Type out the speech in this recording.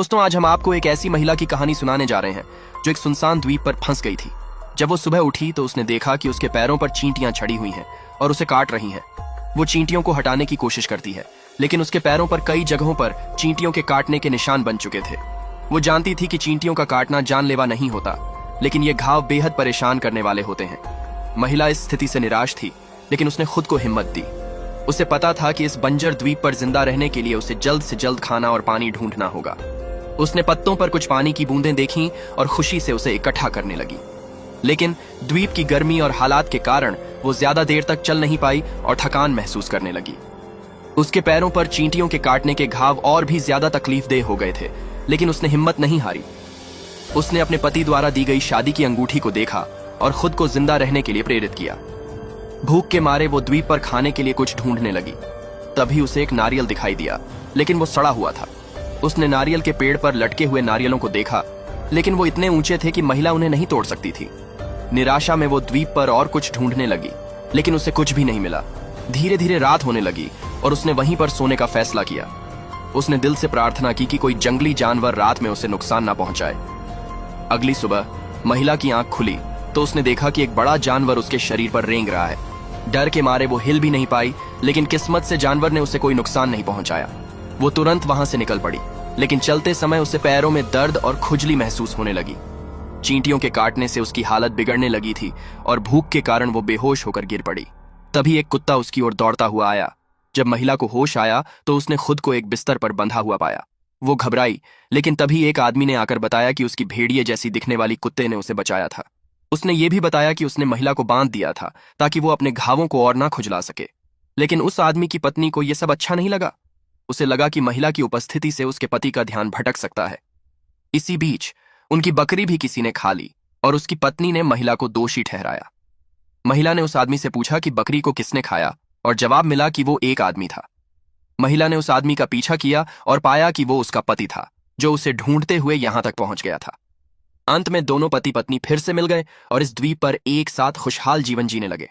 दोस्तों, आज हम आपको एक ऐसी महिला की कहानी सुनाने जा रहे हैं जो एक सुनसान द्वीप पर फंस गई थी। जब वो सुबह उठी तो उसने देखा कि उसके पैरों पर चींटियां चढ़ी हुई हैं और उसे काट रही हैं। वो चींटियों को हटाने की कोशिश करती है, लेकिन उसके पैरों पर कई जगहों पर चींटियों के काटने के निशान बन चुके थे। वो जानती थी कि चींटियों का काटना जानलेवा नहीं होता, लेकिन ये घाव बेहद परेशान करने वाले होते हैं। महिला इस स्थिति से निराश थी, लेकिन उसने खुद को हिम्मत दी। उसे पता था कि इस बंजर द्वीप पर जिंदा रहने के लिए उसे जल्द से जल्द खाना और पानी ढूंढना होगा। उसने पत्तों पर कुछ पानी की बूंदें देखीं और खुशी से उसे इकट्ठा करने लगी। लेकिन द्वीप की गर्मी और हालात के कारण वो ज्यादा देर तक चल नहीं पाई और थकान महसूस करने लगी। उसके पैरों पर चींटियों के काटने के घाव और भी ज्यादा तकलीफदेह हो गए थे, लेकिन उसने हिम्मत नहीं हारी। उसने अपने पति द्वारा दी गई शादी की अंगूठी को देखा और खुद को जिंदा रहने के लिए प्रेरित किया। भूख के मारे वो द्वीप पर खाने के लिए कुछ ढूंढने लगी। तभी उसे एक नारियल दिखाई दिया, लेकिन वो सड़ा हुआ था। उसने नारियल के पेड़ पर लटके हुए नारियलों को देखा, लेकिन वो इतने ऊंचे थे कि महिला उन्हें नहीं तोड़ सकती थी। निराशा में वो द्वीप पर और कुछ ढूंढने लगी, लेकिन उसे कुछ भी नहीं मिला। धीरे धीरे रात होने लगी और उसने वहीं पर सोने का फैसला किया। उसने दिल से प्रार्थना की कि कोई जंगली जानवर रात में उसे नुकसान ना पहुंचाए। अगली सुबह महिला की आंख खुली तो उसने देखा कि एक बड़ा जानवर उसके शरीर पर रेंग रहा है। डर के मारे वो हिल भी नहीं पाई, लेकिन किस्मत से जानवर ने उसे कोई नुकसान नहीं पहुंचाया। वो तुरंत वहां से निकल पड़ी, लेकिन चलते समय उसे पैरों में दर्द और खुजली महसूस होने लगी। चींटियों के काटने से उसकी हालत बिगड़ने लगी थी और भूख के कारण वो बेहोश होकर गिर पड़ी। तभी एक कुत्ता उसकी ओर दौड़ता हुआ आया। जब महिला को होश आया तो उसने खुद को एक बिस्तर पर बंधा हुआ पाया। वो घबराई, लेकिन तभी एक आदमी ने आकर बताया कि उसकी भेड़िए जैसी दिखने वाली कुत्ते ने उसे बचाया था। उसने ये भी बताया कि उसने महिला को बांध दिया था ताकि वो अपने घावों को और ना खुजला सके। लेकिन उस आदमी की पत्नी को यह सब अच्छा नहीं लगा। उसे लगा कि महिला की उपस्थिति से उसके पति का ध्यान भटक सकता है। इसी बीच उनकी बकरी भी किसी ने खा ली और उसकी पत्नी ने महिला को दोषी ठहराया। महिला ने उस आदमी से पूछा कि बकरी को किसने खाया, और जवाब मिला कि वो एक आदमी था। महिला ने उस आदमी का पीछा किया और पाया कि वो उसका पति था, जो उसे ढूंढते हुए यहां तक पहुंच गया था। अंत में दोनों पति पत्नी फिर से मिल गए और इस द्वीप पर एक साथ खुशहाल जीवन जीने लगे।